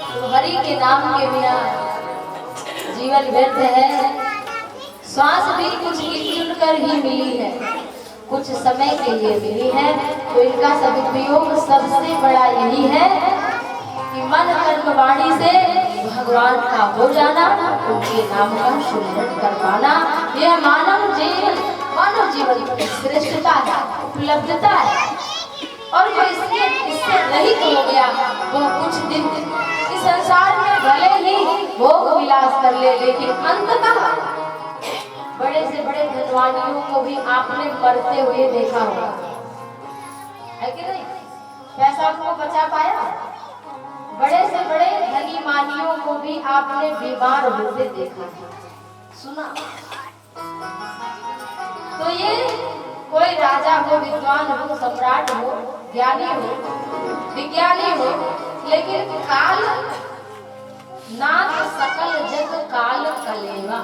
तो हरि के नाम के बिना जीवन व्यर्थ है। श्वास भी कुछ गिन कर ही मिली है, कुछ समय के लिए मिली है। तो इनका सदुपयोग सबसे बड़ा यही है कि मन कर्म वाणी से भगवान का हो जाना, उनके नाम का सुमिरन कर पाना। यह मानव जीवन की श्रेष्ठता है, उपलब्धता है। और जो इससे रहित हो गया वो कुछ दिन इस संसार में भले ही भोग विलास कर ले, लेकिन अंततः बड़े से बड़े धनवानियों को भी आपने मरते हुए देखा होगा, है कि नहीं? पैसा को बचा पाया? बड़े से बड़े धनी मानियों को भी आपने बीमार होते देखा, सुना। तो ये कोई राजा हो, विद्वान हो, सम्राट हो, ज्ञानी हो, विज्ञानी हो, लेकिन काल नाथ सकल जग काल कलेवा।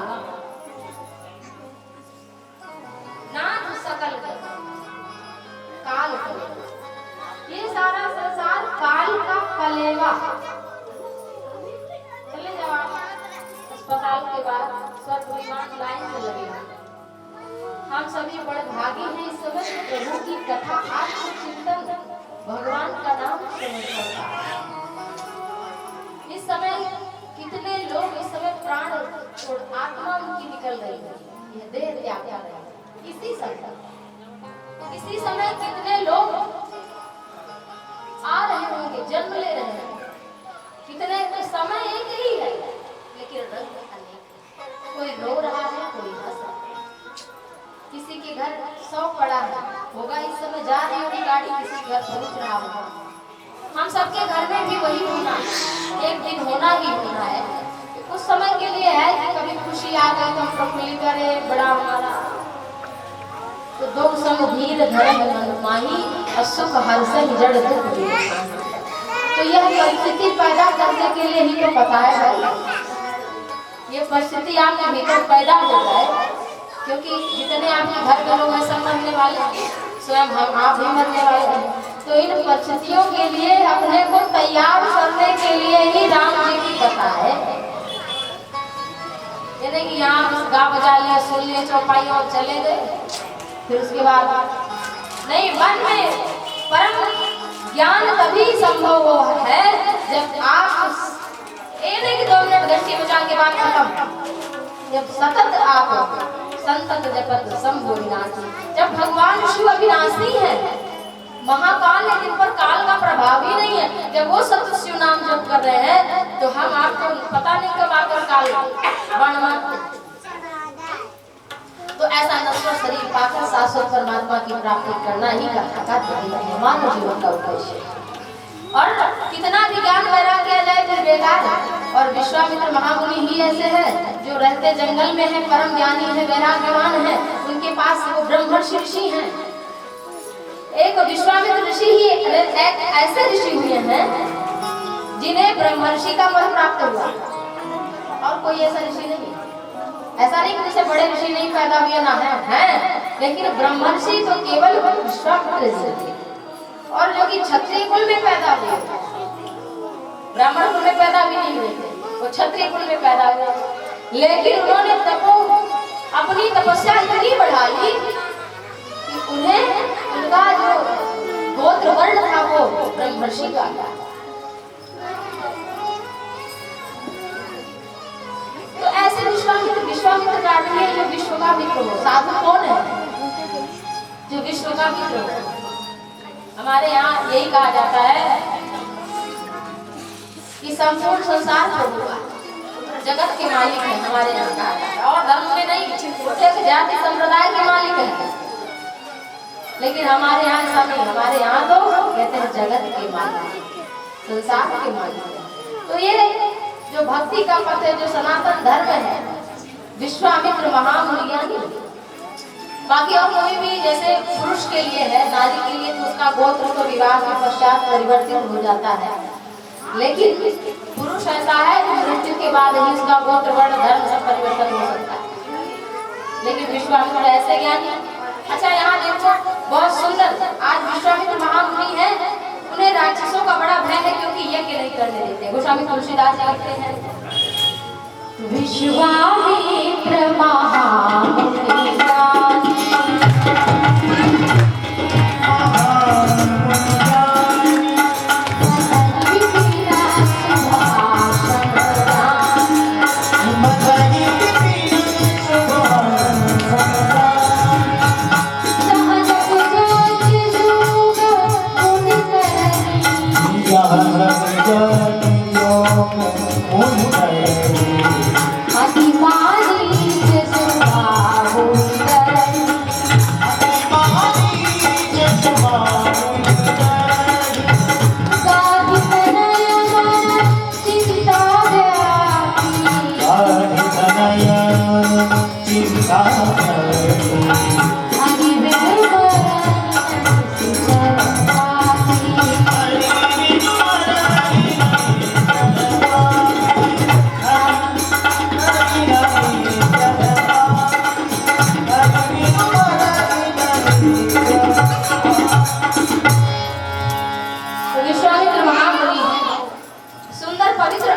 नाथ सकल जग काल कलेवा, ये सारा संसार काल का कलेवा। चले जाओ अस्पताल के बाद स्वर्ग विमान लाइन से लगेगा। हम सभी बड़े भागी हैं इस समय प्रभु की कथा, आत्मचिंतन, भगवान का नाम समर्पण का। इस समय कितने लोग इस समय प्राण छोड़ आत्मा उनकी निकल रही है, यह देह त्याग कर रहे हैं। इसी समय कितने लोग आ रहे होंगे, जन्म ले रहे हैं। कितने समय एक ही है लेकिन रंग अनेक। कोई रो रहा है, कोई हंस रहा है। किसी के घर 100 पड़ा है होगा, इस समय जा रही होगी गाड़ी, किसी घर पहुंच रहा होगा। हम सबके घर में भी वही होना, एक दिन होना ही होना है। कुछ समय के लिए है कि कभी खुशी आ गई तो हम सब मिलकर बड़ा हमारा तो दो संग धीर धर्म मन माही और सुख हर्ष जड़ दुख भी। तो यह परिस्थिति पैदा करने के लिए ही तो पता है भाई, ये परिस्थिति आपके भीतर पैदा हो जाए, क्योंकि जितने आपके घर के लोग हैं सब मरने वाले हैं, स्वयं हम आप भी मरने वाले हैं। तो इन परिस्थितियों के लिए अपने को तैयार करने के लिए ही राम जी की कथा है। ये नहीं कि यहाँ गा बजा लिया, सुन लिया चौपाई और चले गए, फिर उसके बाद नहीं। मन में परम ज्ञान तभी संभव हो है जब आप ये नहीं कि 2 मिनट घंटे बचा के बाद खत्म, जब सतत आप संतत जपत शंभु विनाशी। जब भगवान शिव अविनाशी है, महाकाल है, जिन पर काल का प्रभाव ही नहीं है, जब वो सतत शिव नाम जप कर रहे हैं तो हम आपको पता नहीं कब आकर काल बाण मारते। तो ऐसा नश्वर शरीर पाकर शाश्वत परमात्मा की प्राप्ति करना ही मानव जीवन का उद्देश्य है। और कितना भी ज्ञान वैराग्य किया जाए फिर बेकार है। और विश्वामित्र महामुनि ही ऐसे हैं जो रहते जंगल में है, परम ज्ञानी है, वैराग्यवान है। उनके पास वो ब्रह्मर्षि ऋषि हैं। एक विश्वामित्र ऋषि ही एक ऐसे ऋषि हुए हैं जिन्हें ब्रह्मर्षि का पद प्राप्त हुआ, और कोई ऐसा ऋषि नहीं। ऐसा नहीं कि जैसे बड़े ऋषि नहीं पैदा हुए ना है, लेकिन ब्रह्मर्षि तो केवल विश्वामित्र ऋषि थे। और जो कि क्षत्रिय कुल में पैदा हुए, ब्राह्मण कुल में पैदा भी नहीं हुए थे, वो क्षत्रिय कुल में पैदा हुए। लेकिन उन्होंने अपनी तपस्या इतनी बढ़ाई कि उन्हें उनका जो गोत्र वर्ण था वो ब्रह्मर्षि का था। तो ऐसे विश्वामित्र का अर्थ है जो विश्व का मित्र हो। साधु कौन है? जो विश्व का मित्र हो। हमारे यहाँ यही कहा जाता है कि संपूर्ण संसार प्रभु का, जगत के मालिक है। हमारे यहाँ कहा जाता है, और धर्म में नहीं, एक जाति संप्रदाय के मालिक है। लेकिन हमारे यहाँ ऐसा नहीं, हमारे यहाँ तो कहते हैं जगत के मालिक, संसार के मालिक। तो ये जो भक्ति का पथ है, जो सनातन धर्म है, विश्वामित्र महामुनि। बाकी और कोई भी जैसे पुरुष के लिए है, नारी के लिए तो उसका गोत्र तो विवाह के पश्चात परिवर्तित हो जाता है। लेकिन पुरुष ऐसा है कि मृत्यु के बाद ही उसका गोत्र वर्ण धर्म सब परिवर्तन हो सकता है। लेकिन विश्वामित्र ऐसे ज्ञानी। अच्छा यहाँ देखो बहुत सुंदर, आज विश्वामित्र महामुनि है उन्हें राक्षसों का बड़ा भय है क्योंकि यज्ञ नहीं करने देते। गोस्वामी तुलसीदास जी लिखते हैं, विश्वामित्र महामुनि ज्ञानी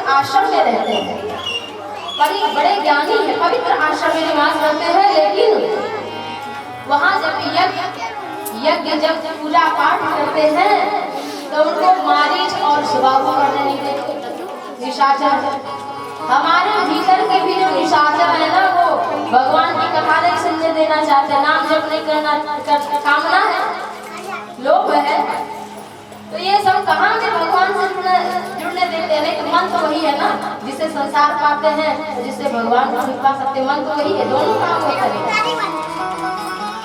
आश्रम में रहते हैं, बड़े ज्ञानी है, पवित्र आश्रम में निवास करते हैं। लेकिन वहाँ जब यज्ञ जब पूजा पाठ करते हैं तो उनको मारीच और सुबाहु करने नहीं देते। निशाचर हमारे भीतर के भी जो निशाचर है ना, वो भगवान की कथा नहीं सुनने देना चाहते, नाम जप नहीं करना, कामना है, लोभ है। तो ये सब कहाँ से भगवान से जुड़ने देते हैं? नहीं तो मन तो वही है ना, जिससे संसार पाते हैं, जिससे भगवान को पा सकते, मन तो वही है, दोनों काम होते हैं।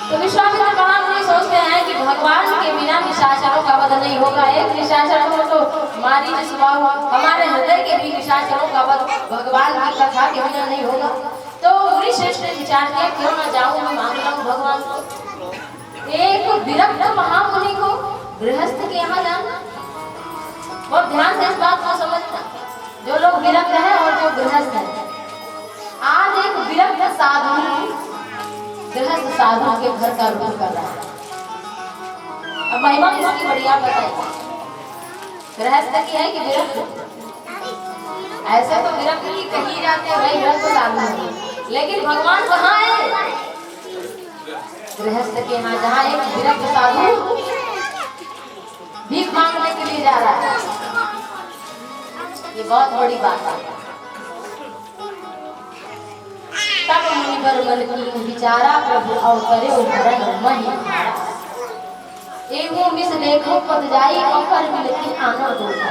तो विश्वामित्र महामुनि सोचते हैं कि भगवान के बिना निशाचरों का वध नहीं होगा। एक निशाचर हो तो मारीच सुबाहु, हमारे हृदय के भी निशाचरों का वध भगवान की कथा के बिना नहीं होगा। तो मुनि श्रेष्ठ ने विचार किया, क्यों न जाऊं मैं मांग लाऊं भगवान को। एक विरक्त महामुनि को गृहस्थ के यहाँ जाना, बहुत ध्यान से इस बात को समझना, जो लोग विरक्त हैं और जो गृहस्थ हैं। आज एक विरक्त साधु गृहस्थ साधु के घर का रुख कर रहा है। अब महिमा इसकी बढ़िया बताइए, गृहस्थ की है कि विरक्त? ऐसे तो विरक्त की कही जाते हैं भाई, विरक्त साधु, लेकिन भगवान कहाँ है? गृहस्थ के यहाँ, जहाँ एक विरक्त साधु भीख मांगने के लिए जा रहा है। ये बहुत बड़ी बात है। तब मुनिवर मन की विचारा प्रभु अवतरे उभरन महि एवं मिस लेखो पद जाई अवकर मिलती आनंद होता।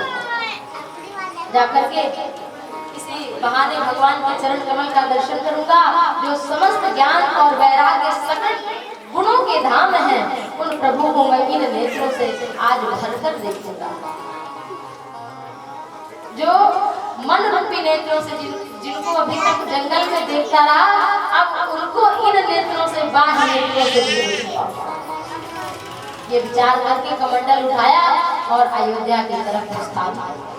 जाकर के इसी बहाने भगवान के चरण कमल का दर्शन करूंगा, जो समस्त ज्ञान और वैराग्य सकल गुणों के धाम हैं, उन प्रभु को मैं इन नेत्रों से आज भरकर देखूंगा। जो मन रूपी नेत्रों से जिनको अभी तक जंगल में देखता रहा, अब उनको इन नेत्रों से बाह्य नेत्रों से देखूंगा। ये विचार करके कमंडल उठाया और अयोध्या की तरफ प्रस्थान किया।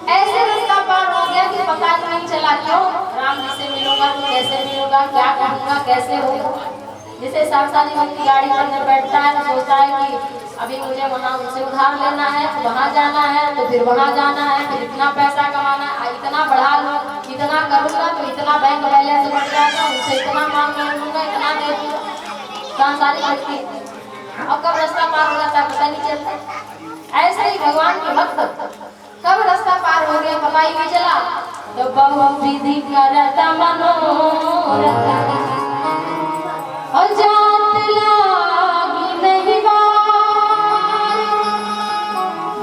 ऐसे रास्ता पार हो गया कि पता नहीं चला, क्यों राम जी से मिलूंगा तो कैसे मिलूंगा, क्या कहूँगा, कैसे होगा। जैसे सांसारिक व्यक्ति गाड़ी में बैठता है तो सोचता है कि अभी मुझे वहाँ उनसे उधार लेना है, तो वहाँ जाना है, तो फिर वहाँ जाना है, फिर इतना पैसा कमाना है, इतना बढ़ा लूँ, इतना करूँगा तो इतना बैंक बैलेंस बढ़ जाएगा, उनसे इतना मांग लूँगा, इतना दे दूँगा। सांसारिक व्यक्ति और कब रास्ता पार हो जाता है पता नहीं चलता। ऐसे ही भगवान के भक्त कब रास्ता पार हो गया पता ही नहीं चला। तो बहु विधि करत मनोरथ और जात लागी नहीं बार,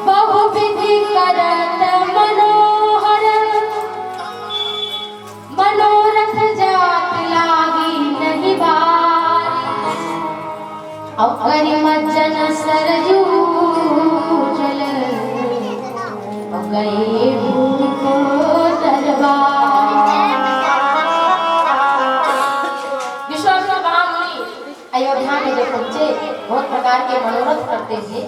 बहु विधि करत मनोहर मनोरथ जात लागी नहीं बार। और करि मज्जन सरजू जल गए को दरबार। विश्वामित्र महामुनि अयोध्या में जब पहुंचे, बहुत प्रकार के मनोरथ करते थे।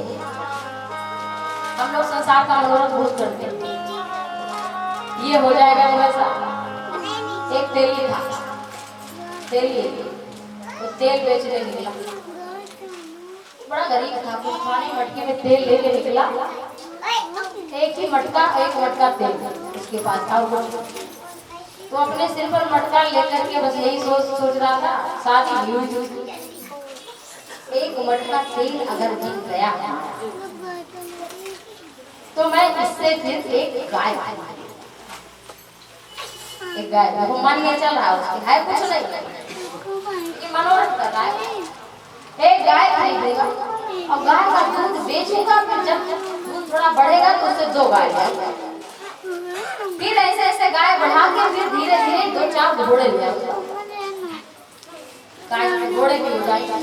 हम लोग संसार का मनोरथ बहुत करते थे, ये हो जाएगा वैसा। एक तेली था, तेली तो तेल बेचने निकला, बड़ा गरीब था, कुछ खाने मटके में तेल लेके निकला, एक मटका तेल उसके पास था। तो अपने सिर पर मटका लेकर के बस यही सोच रहा था, शादी हुई, एक मटका तेल अगर जीत गया तो मैं इससे फिर एक गाय वो मन में चल रहा है, उसकी है कुछ नहीं, मनोरथ कर रहा है। एक गाय खरीदेगा और गाय का दूध बेचेगा, फिर जब दूध थोड़ा बढ़ेगा तो उससे 2 गाय लेगा, फिर ऐसे ऐसे गाय बढ़ा के फिर धीरे धीरे 2-4 घोड़े ले आएगा, गाय घोड़े भी हो जाएगा।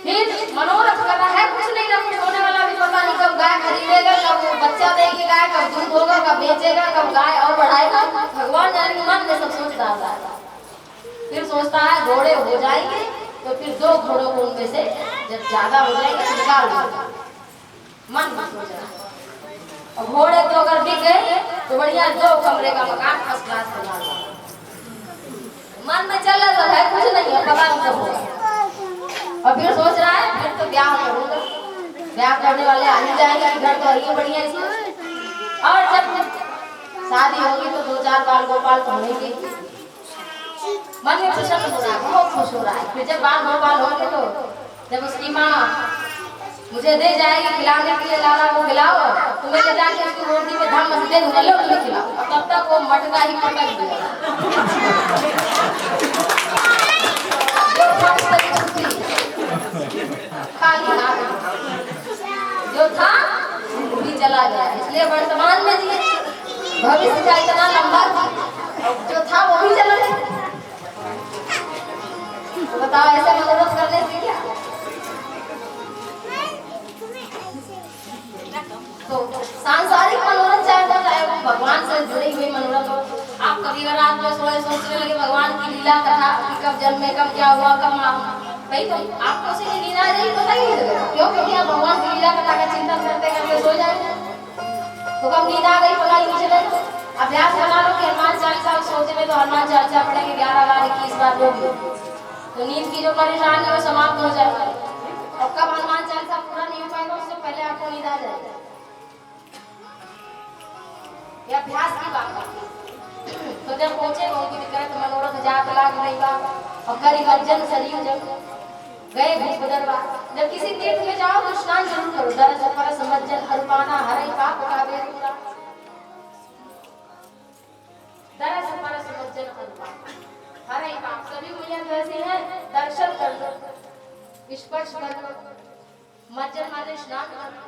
फिर मनोरथ कर रहा है, कुछ नहीं ना कुछ होने वाला, भी पता नहीं कब गाय खरीदेगा, कब बच्चा देगी गाय, कब दूध होगा, कब बेचेगा, कब गाय और बढ़ाएगा, भगवान जाने मन में सब सोचता है। फिर सोचता है घोड़े हो जाएंगे तो फिर 2 घोड़ों को उनमें से जब ज्यादा हो जाएगा तो निकाल देगा, मन में सोच रहा है। और घोड़े तो अगर बिक गए तो बढ़िया 2 कमरे का मकान फर्स्ट क्लास बना लो, मन में चल रहा है, कुछ नहीं है, पता नहीं कब होगा। और फिर सोच रहा है फिर तो ब्याह करूंगा, ब्याह करने वाले आ ही जाएंगे, घर तो है बढ़िया इसमें, और जब शादी होगी तो 2-4 बाल गोपाल होंगे, मन में प्रसन्न हो रहा है, बहुत खुश हो रहा है। फिर जब बाल गोपाल होंगे तो जब उसकी माँ मुझे दे जाएगी खिलाने के लिए, लाला को खिलाओ, तुम्हें ले जाके उसकी रोटी में धम मस दे दूंगा, लो तुम्हें खिलाओ, तब तक वो मटका ही पटक दिया, जो था वो भी चला गया। इसलिए वर्तमान में जी भविष्य का इतना लंबा जो था वो भी चला गया। तो बताओ ऐसे मनोरथ करने से क्या? तो सांसारिक मनोरथ चाहे वो भगवान से जुड़ी हुई मनोरथ हो, आप कभी रात में सोचने लगे भगवान की लीला कथा कि कब जन्मे, कब क्या हुआ, कब भाई तो आपको उसी की नींद आ जाएगी, पता ही नहीं चलेगा, क्यों? क्योंकि आप भगवान की लीला कथा का चिंतन करते करते सो जाएंगे, तो कब नींद आ गई पता ही नहीं चलेगा। अभ्यास बना लो कि हनुमान चालीसा सोचने में तो हनुमान चालीसा पढ़ेंगे 11 बार 21 बार जो भी, तो नींद की जो परेशानी है वो समाप्त हो जाएगी। और कब हनुमान चालीसा पूरा नहीं हो पाएगा उससे पहले आपको नींद आ जाएगी। ये अभ्यास की बात है। तो जब पहुंचे उनकी विकृत मनोरथ जात लाग नहीं बात, और करी गर्जन सरयू जब गए भूप बदरवा, जब किसी तीर्थ में जाओ तो स्नान जरूर करो, दरस परस मज्जन अरुपाना हरई पाप का बेरुरा, दरस परस मज्जन अरुपाना हरई पाप, सभी मैया जैसी है, दर्शन कर लो, स्पर्श कर लो, मज्जन माने स्नान कर लो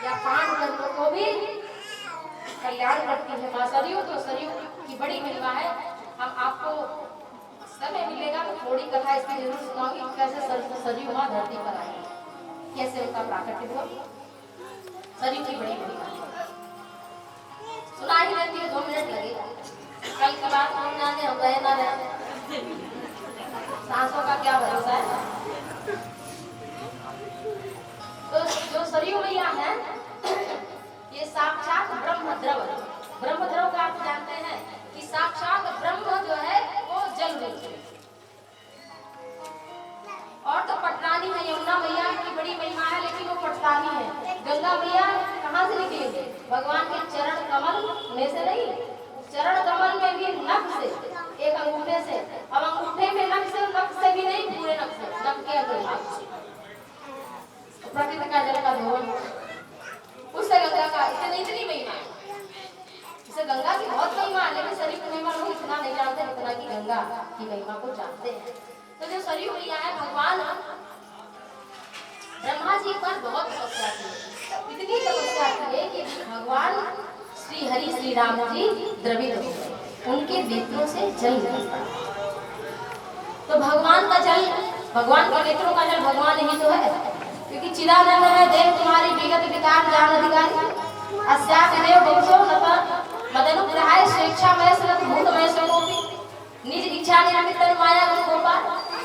या पान कर लो तो भी कल्याण करती है मां सरयू। तो सरयू की बड़ी महिमा है, हम आपको समय मिलेगा तो थोड़ी कथा इसकी जरूर सुनाऊंगी, कैसे सरयू मां धरती पर आई, कैसे उनका प्राकट्य हुआ, सरयू की बड़ी महिमा सुना ही लेती है, 2 मिनट लगेगा, कल की बात हम जाने हम रहे ना रहे, सांसों का क्या भरोसा है। तो जो सरयू मैया है ये साक्षात ब्रह्मद्रव, ब्रह्मद्रव का आप जानते हैं कि साक्षात ब्रह्म जो है वो जल रूप है। और तो पटरानी है, यमुना मैया की बड़ी महिमा है, लेकिन वो पटरानी है। गंगा मैया कहाँ से निकली? भगवान के चरण कमल में से नहीं, चरण कमल में भी नख से, एक अंगूठे से, अब अंगूठे में नख से भी नहीं, पूरे नख से, नख के अगले भाग से प्रकृति का जल का धोवन, उससे गंगा का इतनी महिमा है। जैसे गंगा की बहुत महिमा है, लेकिन सरयू की महिमा लोग इतना नहीं जानते जितना कि गंगा की महिमा को जानते हैं। तो जो सरयू मैया है, भगवान ब्रह्मा जी पर बहुत तपस्या की, इतनी तपस्या की है कि भगवान श्री हरि श्री राम जी द्रवित हो गए, उनके नेत्रों से जल निकल पड़ा। तो भगवान का जल, भगवान के नेत्रों का जल भगवान ही तो है, क्योंकि चिदानंद है देव तुम्हारी विगत विकार जान अधिकारी, अस्यापि देव बहुसो नत मदनुग्रहाय स्वेच्छामय सनत भूतमय स्वरूपी, निज इच्छा निरमित माया गुण गोपाल।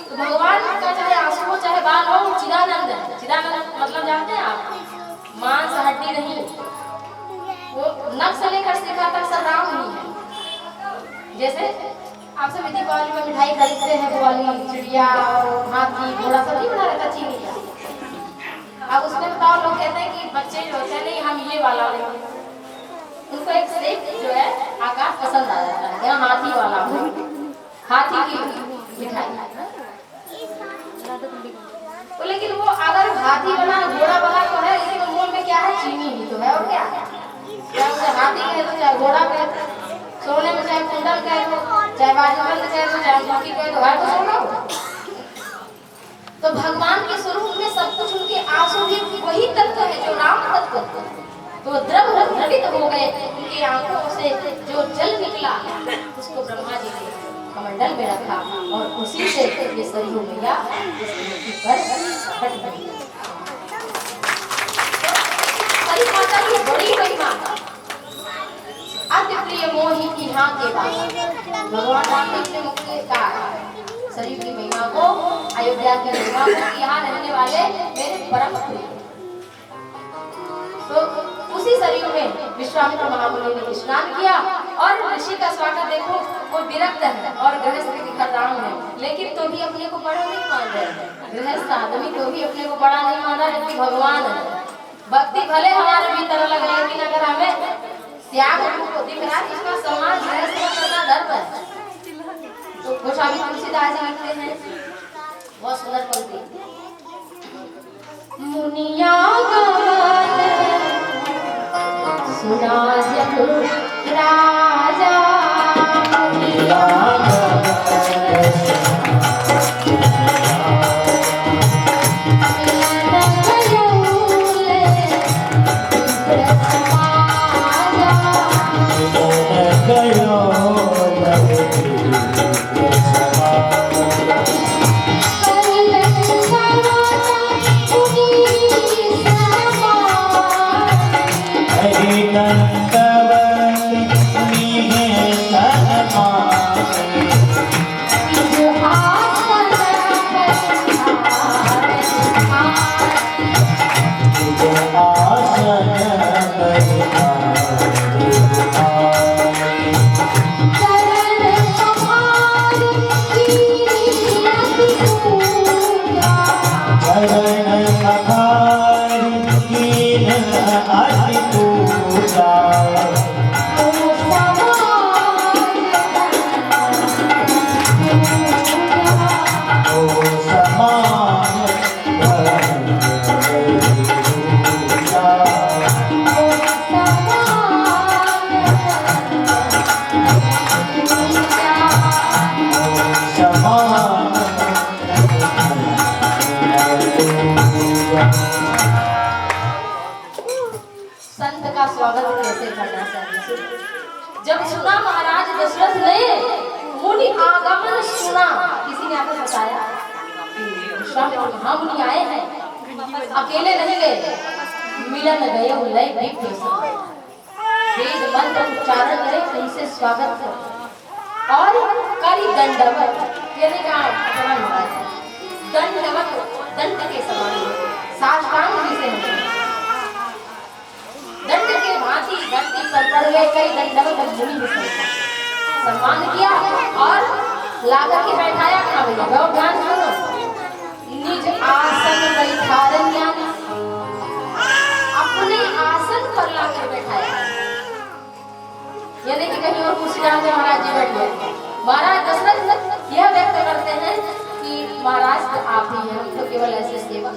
तो भगवान का चाहे आंसू हो चाहे बाल हो, चिदानंद है। चिदानंद मतलब जानते हैं आप? मांस हड्डी नहीं, वो नख से लेकर शिखा तक सब राम ही है। जैसे आप सब दीपावली में मिठाई खरीदते हैं, वो वाली चिड़िया और हाथी घोड़ा सब नहीं बना रहता चीनी का। अब उसमें बताओ, लोग कहते हैं कि बच्चे जो होते हैं नहीं हम ये वाला लेंगे, उनको एक शेप जो है आकार पसंद आ जाता है, हाथी वाला हो, हाथी की मिठाई। तो लेकिन वो अगर हाथी बना घोड़ा बना तो है, लेकिन मूल में क्या है, चीनी ही तो है। और क्या है, चाहे उसे हाथी कहे तो चाहे घोड़ा कहे, सोने में चाहे कुंडल कहे तो, चाहे बाजूबंद कहे तो, चाहे मोती कहे तो, है तो सोना। तो भगवान के स्वरूप में सब कुछ उनके आंसू भी वही तत्व है जो राम तत्व है। तो द्रवित हो गए, उनकी आंखों से जो जल निकला उसको ब्रह्मा जी ने कमंडल में रखा और उसी से ये सरयू मैया पर हट गई। हरि माता की बड़ी महिमा, अति प्रिय मोहि की हाँ के बाद भगवान राम ने मुक्ति का सरयू की महिमा को, अयोध्या की महिमा को, यहाँ रहने वाले मेरे परम प्रिय। तो उसी सरयू में विश्वामित्र महामुनि ने स्नान किया और ऋषि का स्वागत देखो, वो विरक्त है और गृहस्थ दिखाताम है, लेकिन तो भी अपने को बड़ा नहीं मान रहे। गृहस्थ आदमी तो भी अपने को बड़ा नहीं मान रहा, जबकि भगवान है। भक्ति भले हमारे भीतर लग रही है, लेकिन अगर हमें त्याग रूप दिख रहा है, इसका सम्मान गृहस्थ का करना धर्म है। तो गोस्वामी तुलसीदास जी लिखते हैं बहुत सुंदर पंक्ति, मुनिया सुना जब राजा जब सुना महाराज दशरथ ने मुनि आगमन सुना, किसी ने आकर बताया विश्वामित्र महामुनि आए हैं, अकेले नहीं गए, मिलन गए उलय वेद मंत्र उच्चारण करे, कहीं से स्वागत कर और करी दंडवत, यानी दंडवत दंड के समान साष्टांग जिसे दंड के भांति धरती पर पड़ गए, कई दंडवत मुनि सम्मान किया और लाकर के बैठाया। कहाँ भैया बहुत ध्यान सुनो, निज आसन बैठारन, अपने आसन पर लाकर बैठाया, यानी कि कहीं और कुर्सी जहाँ पे महाराज जी बैठ गए। महाराज दशरथ यह व्यक्त करते हैं कि महाराज तो आप ही हैं, हम तो केवल ऐसे सेवक।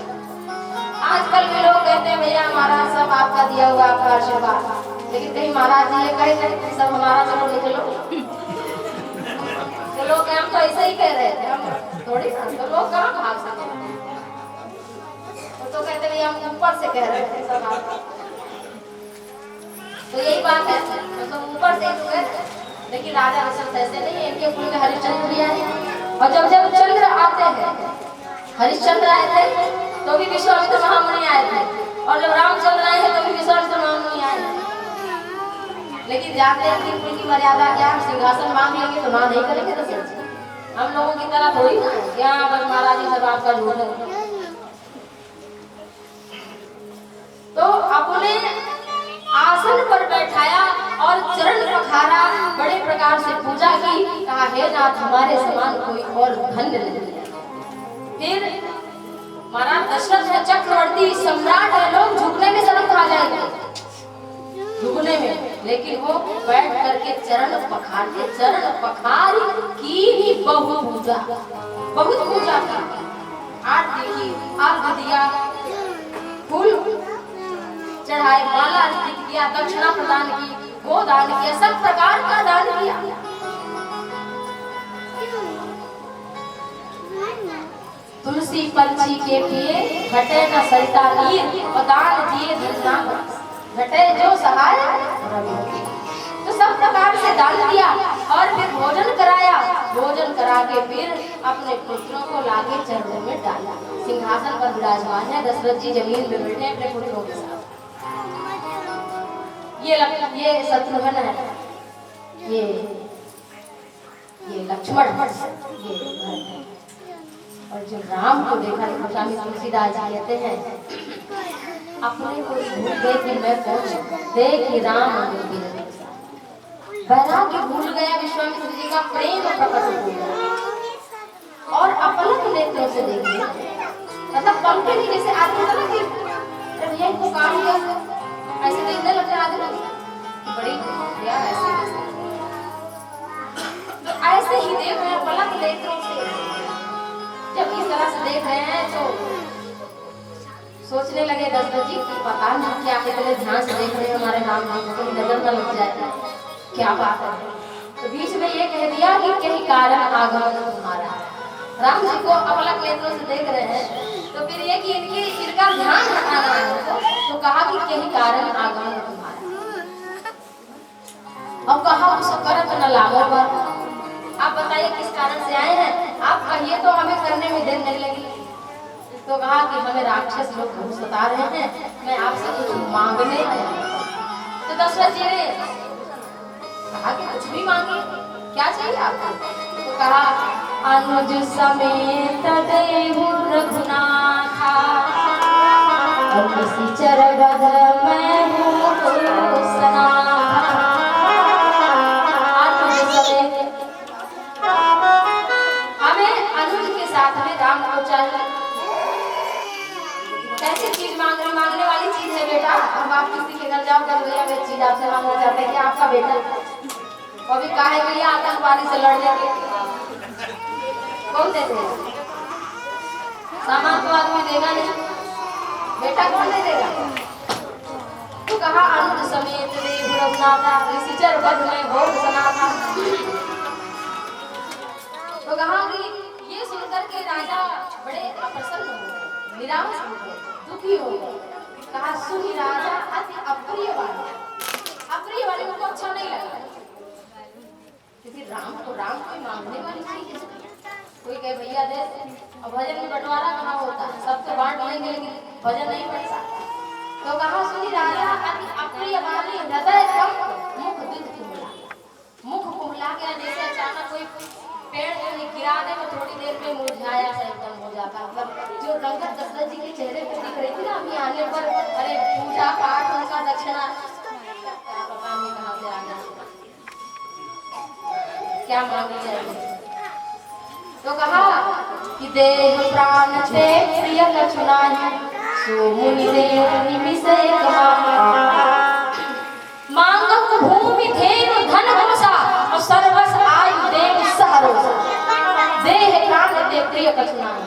आजकल के लोग कहते हैं भैया महाराज सब आपका दिया हुआ, आपका आशीर्वाद, लेकिन कहीं महाराज जी ये कहे सब हमारा, चलो निकलो। तो लोग हम तो ऐसे ही कह रहे थे, हम थोड़ी, तो लोग कहाँ भाग सकते हैं, तो कहते भैया हम ऊपर से कह रहे थे सब आपका। तो यही बात है, तो ऊपर से हुए, लेकिन राजा दशरथ ऐसे नहीं है, इनके कुल में हरिश्चंद्र भी आए, और जब जब चंद्र आते हैं, हरिश्चंद्र आए थे तो भी विश्वामित्र महामुनि आए थे, और जब रामचंद्र आए हैं तो भी विश्वामित्र महामुनि आए थे। लेकिन जानते हैं कि कुल की मर्यादा क्या, सिंहासन मांग लेंगे तो ना नहीं करेंगे दशरथ जी, हम लोगों की तरह थोड़ी ना क्या बस महाराज जी सब आपका झूठ है। तो अपने आसन पर बैठाया और चरण पखारा, बड़े प्रकार से पूजा की। कहा हे नाथ हमारे समान कोई और धन्य नहीं है। फिर महाराज दशरथ है, चक्रवर्ती सम्राट है, लोग झुकने में शर्म खा जाएंगे, झुकने में, लेकिन वो बैठ करके चरण पखारते, चरण पखार की ही बहुत पूजा की। आरती की, अर्घ दिया, फूल चढ़ाए, माला अर्पित किया, दक्षिणा प्रदान की, गोदान किया, सब प्रकार का दान किया। तुलसी पंछी के पिए घटे न सरिता नीर, और दान दिए धन्ना घटे जो सहाय। तो सब प्रकार से दान दिया और फिर भोजन कराया। भोजन करा के फिर अपने पुत्रों को लाके चरणों में डाला। सिंहासन पर विराजमान है, दशरथ जी जमीन में बैठे अपने पुत्रों के साथ। ये शत्रुघ्न है, ये लक्ष्मण है, ये भरत है। और जो राम को देखा, स्वामी तुलसीदास जी कहते हैं अपने को भूल गए कि मैं कौन हूं, देखी राम वैराग्य भूल गया, विश्वामित्र जी का प्रेम प्रकट हो गया और अपलक नेत्रों से देख लिया। मतलब पंखे नहीं, जैसे आदमी होता ना कि जब ये को काम किया ऐसे देखने लगता है आदमी, बड़ी यार ऐसे ही देख रहे हैं पलक नेत्रों से। जब इस तरह से देख रहे हैं तो सोचने लगे दशरथ जी कि पता नहीं क्या कितने ध्यान से देख रहे हैं हमारे राम जी को, कोई नजर न लग जाए, क्या बात है। तो बीच में ये कह दिया कि कहीं कारण आगमन तुम्हारा, राम जी को अपलक नेत्रों से देख रहे हैं। तो फिर ये कि इनका ध्यान हटाना है, तो कहा कि कहीं कारण आगमन तुम्हारा। अब कहा उस करत न लागो पर, आप बताइए किस कारण से आए हैं, आप कहिए तो हमें करने में देर नहीं लगी। तो कहा कि हमें राक्षस लोग बहुत सता रहे हैं, मैं आपसे कुछ मांगने आया। तो दशरथ जी ने कहा कि कुछ भी मांगे, क्या चाहिए आपको। तो कहा अनुज समेत देहु रघुनाथा, और किसी चरगद मैं हूँ सनाथा। अनुज समेत हमें अनुज के साथ में राम को चाहिए। कैसी चीज मांगने वाली चीज है बेटा। अब आप किसी के घर जाओ कर भैया मैं चीज आपसे मांगना चाहते हैं कि आपका बेटा अभी काहे के लिए आतंकवादी से लड़ने के कौन देते हैं, सामान तो आदमी देगा नहीं, बेटा कौन दे देगा। तो कहा अनुज समेत देहु रघुनाथा, ऋषि चरगद में घोर सनाथा। तो कहा कि ये सुनकर के राजा बड़े अप्रसन्न हो गए, निराश हो गए, दुखी हो गए। कहा सुनी राजा अति अप्रिय वाले उनको अच्छा नहीं लगा, क्योंकि राम कोई मांगने वाली चीज है। कोई कहे भैया दे, और भजन में बंटवारा कहाँ होता है, सबसे बांट लेंगे लेकिन भजन नहीं बन सकता। तो कहा सुनी राजा अति अप्रिय वाली हृदय कम मुख दुख कुमला, मुख कुमला के जैसे अचानक कोई पेड़ को गिरा दे तो थोड़ी देर में मुरझाया सा एकदम हो जाता। मतलब जो रंगत दशरथ जी के चेहरे पर दिख रही थी ना अभी आने पर, अरे पूजा पाठ उनका दक्षिणा पता नहीं कहाँ से आ गया, क्या मांगी जाएगी। तो कहा कि देह प्राण ते प्रिय लक्ष्मणानि, सो मुनि देव निमिष एक मांगक भूमि धेनु धन घोषा, और सर्वस आयु देव सहरोसा। देह प्राण ते प्रिय लक्ष्मणानि,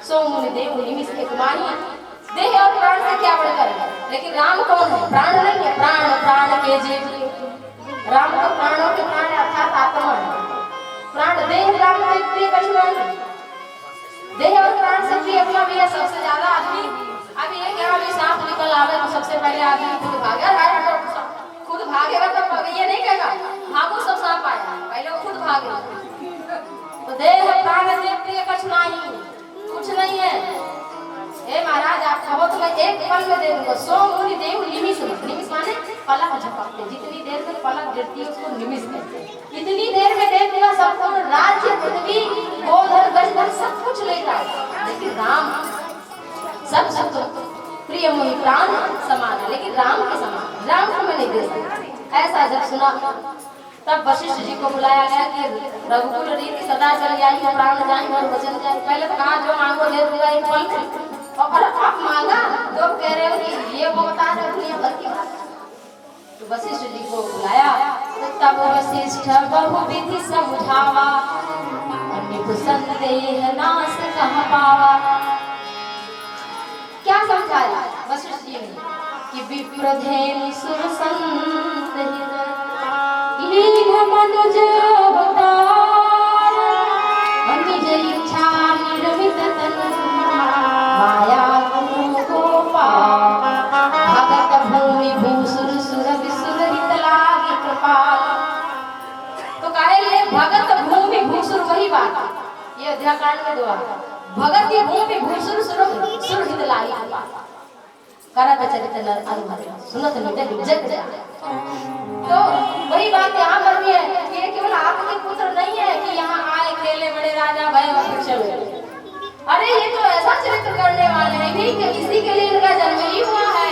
सो मुनि देव निमिष एक माही। देह और प्राण से क्या बढ़कर है, लेकिन राम कौन है, प्राण नहीं है, प्राण के जीव। राम को प्राणों के प्राण अर्थात आत्मा है। प्राण देह प्राण में प्रिय लक्ष्मण, देह और प्राण से प्रिय अपना भी है सबसे ज्यादा आदमी। अभी ये क्या अभी सांप निकल आवे तो सबसे पहले आदमी खुद भागेगा, खुद भागेगा तो ये नहीं कहेगा भागो सब सांप आया, पहले वो खुद भागेगा। तो देह प्राण से प्रिय लक्ष्मण कुछ नहीं है। हे महाराज आप कहो तो मैं एक पल में दे दूंगा। सो मुनि देव निमिष, निमिष माने पलक झपकते, जितनी देर में पलक गिरती है उसको निमिष कहते हैं। इतनी देर में दे दूंगा संपूर्ण राज्य पृथ्वी गोधर गजधर सब कुछ लेगा। लेकिन राम सब प्रिय मोहि प्राण समान है, लेकिन राम के समान, राम को मैं नहीं दे सकता। ऐसा जब सुना तब वशिष्ठ जी को बुलाया गया कि रघुकुल रीति सदा चल आई, प्राण जाए और वचन जाए। पहले तो कहा जो मांगो दे दूंगा एक पल में, और आप मांगा तो कह रहे हो कि ये वो बता रहे हो दुनिया भर की बात। तो वशिष्ठ जी को बुलाया तब वशिष्ठ बहु विधि समझावा, निप संदेह नाश कह पावा। क्या समझाया वशिष्ठ जी ने कि विप्रधेनु सुर संत लीन मनुज अवतार, निज इच्छा निर्मित तन माया गुरु गोपाल, भगत भूमि भूसुर सुर विसुर हित लागी कृपाल। तो कहे ये भगत भूमि भूसुर वही बात, ये अध्याकांड में दुआ भगत ये भूमि भूसुर सुर हित लागी कृपाल। करत चरित नर अनुभव सुनत मिटे जग जाए। तो वही बात यहाँ पर भी है कि ये केवल आपके पुत्र नहीं है कि यहाँ आए खेले बड़े राजा भय और चले। अरे ये तो ऐसा चरित्र करने वाले हैं कि इसी के लिए इनका जन्म ही हुआ है।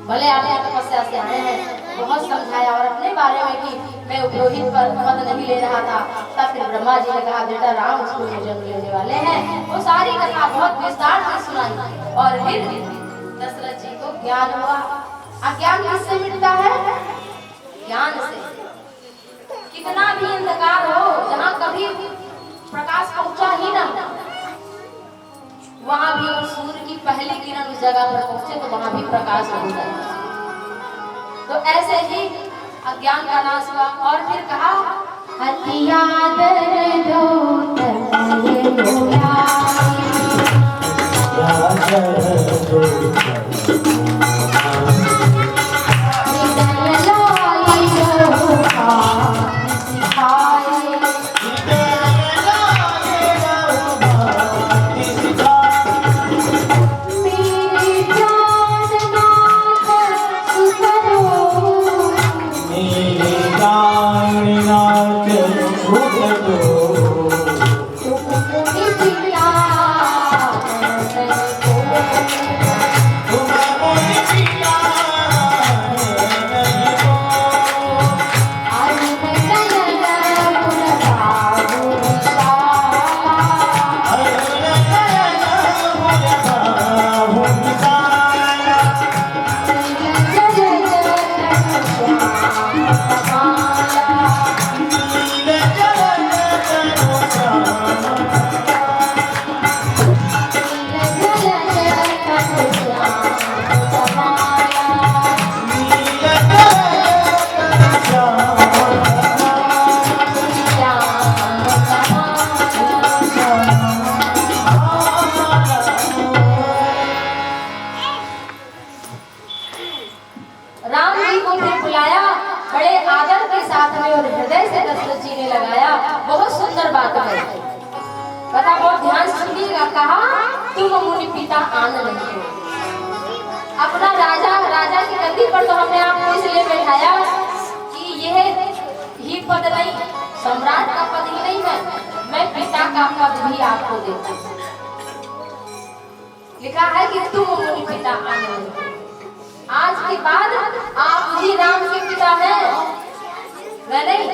भले आप यहाँ तपस्या से आए हैं, बहुत समझाया और अपने बारे में कि मैं उपरोहित पर पद नहीं ले रहा था। तब फिर ब्रह्मा जी ने कहा बेटा राम स्कूल में जन्म लेने वाले हैं। वो सारी कथा बहुत विस्तार से सुनाई और फिर दशरथ जी को ज्ञान हुआ। अज्ञान किससे मिटता है? ज्ञान से। कितना भी अंधकार हो, जहाँ कभी प्रकाश पहुंचा ही ना, वहां भी और सूर्य की पहली किरण उस जगह पर पहुंचे तो वहां भी प्रकाश हो जाए। तो ऐसे ही अज्ञान का नाश हुआ और फिर कहा अपना राजा की गद्दी पर तो हमने आपको इसलिए बैठाया कि यह ही पद नहीं, सम्राट का पद ही नहीं है, मैं पिता का पद भी आपको देता हूँ। लिखा है कि तुम मुनि पिता आनंद। आज के बाद आप ही राम के पिता हैं, मैं नहीं।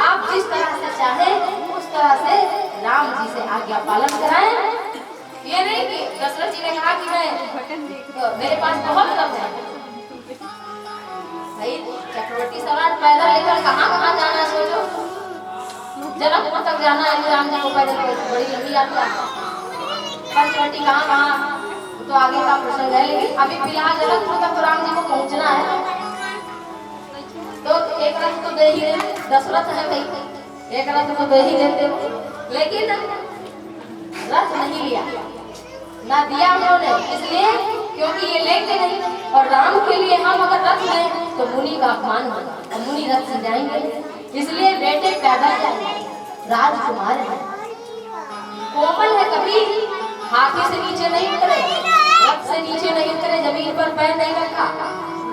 आप जिस तरह से चाहे उस तरह से राम जी से आज्ञा पालन कराएं। ये नहीं कि दशरथ जी ने कहा कि मैं मेरे पास बहुत धन है। भाई चक्रवर्ती सम्राट पैदल लेकर कहाँ जाना सोचो, जनकपुर तक जाना है राम जी को पैदल, बड़ी लंबी यात्रा। पंचवटी कहाँ तो आगे का प्रसंग है, लेकिन अभी फिलहाल जनकपुर तक तो राम जी को पहुँचना है। तो एक रथ तो दे ही दे, दशरथ है भाई, एक रथ तो दे ही देते, लेकिन रथ नहीं लिया, ना दिया उन्होंने, इसलिए क्योंकि ये लेके नहीं। और राम के लिए हम अगर रथ लें तो मुनि का अपमान होगा, और मुनि रथ से जाएंगे, इसलिए बेटे पैदल जाएंगे। राजकुमार है, कोमल है, कभी हाथी से नीचे नहीं उतरे, रथ से नीचे नहीं उतरे, जमीन पर पैर नहीं रखा।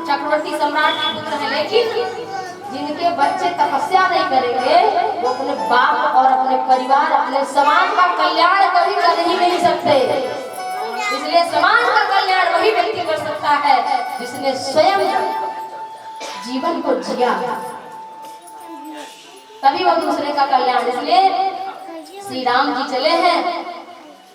चक्रवर्ती सम्राट के पुत्र है, लेकिन जिनके बच्चे तपस्या नहीं करेंगे वो अपने बाप और अपने परिवार, अपने समाज का कल्याण कभी कर ही नहीं सकते। इसलिए समाज का कल्याण वही व्यक्ति कर सकता है जिसने स्वयं जीवन को जिया, तभी वो दूसरे का कल्याण। इसलिए श्री राम जी चले हैं,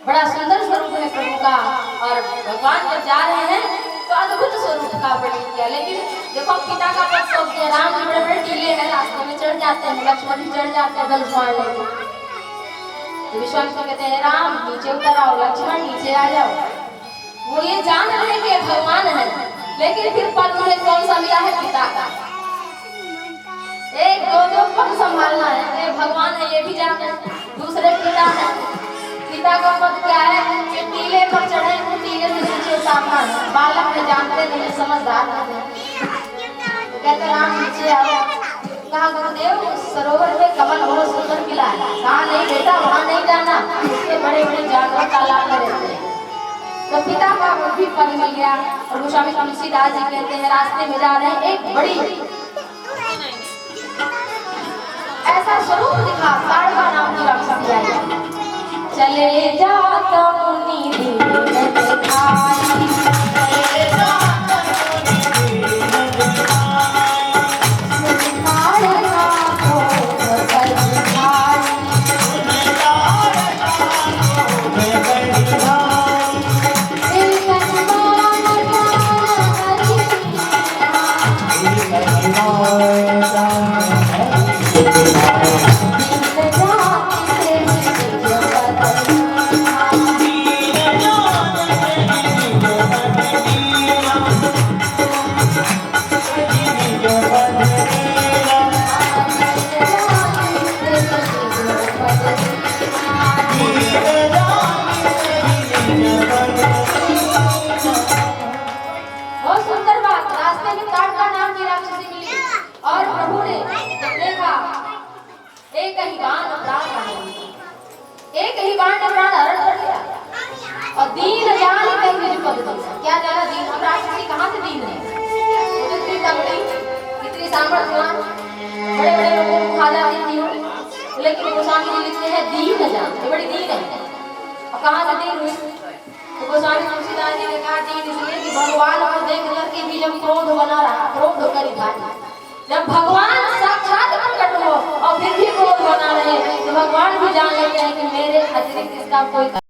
बड़ा सुंदर स्वरूप है प्रभु का, और भगवान जब जा रहे हैं तो अद्भुत स्वरूप का वर्णन किया। लेकिन देखो पिता का पद सौंप दिया, राम जी बड़े बड़े टीले हैं, रास्ते में चढ़ जाते हैं, लक्ष्मण जी चढ़ जाते हैं धनुष मारने को। तो विश्वामित्र कहते हैं राम नीचे उतर आओ, लक्ष्मण नीचे आ जाओ। वो ये जान रहे हैं कि भगवान है, लेकिन फिर पद उन्हें कौन सा मिला है? पिता का। एक दो पद संभालना है, एक भगवान है ये भी जाने, दूसरे पिता है। पिता का पद क्या है कि टीले पर चढ़े, वो टीले से नीचे सावधान। बालक ने जानते नहीं, समझदार नहीं। तो कहते राम नीचे आओ। कहा गुरुदेव सरोवर में कमल बहुत सुंदर खिला है। कहा नहीं बेटा वहाँ नहीं जाना, उसके बड़े बड़े जानवर तालाब में रहते हैं। तो पिता का भी पद मिल गया। और गोस्वामी तुलसीदास जी कहते हैं रास्ते में जा रहे हैं, एक बड़ी ऐसा स्वरूप दिखा, ताड़का नाम की राक्षसी आई। चले जाता मुनि दीन दिखाई, चले जाता मुनि दीन दिखाई, ताड़का क्रोध बढ़ाई, और दीन जान कहीं जो पद दे। क्या जाना दीन? हम राक्षसी कहाँ से दीन है? वो तो इतनी तगड़ी, इतनी सामर्थ्यवान, बड़े बड़े लोगों को खा जाती थी, लेकिन गोस्वामी जी लिखते हैं दीन जान, ये बड़ी दीन है। और कहाँ से दीन हुई? तो गोस्वामी तुलसीदास जी ने कहा दीन इसलिए कि भगवान को देख करके भी जब क्रोध बना रहा, क्रोध होकर ही था। जब भगवान साक्षात प्रकट हो और फिर भी क्रोध बना रहे, तो भगवान भी जान लेते हैं कि मेरे अतिरिक्त इसका कोई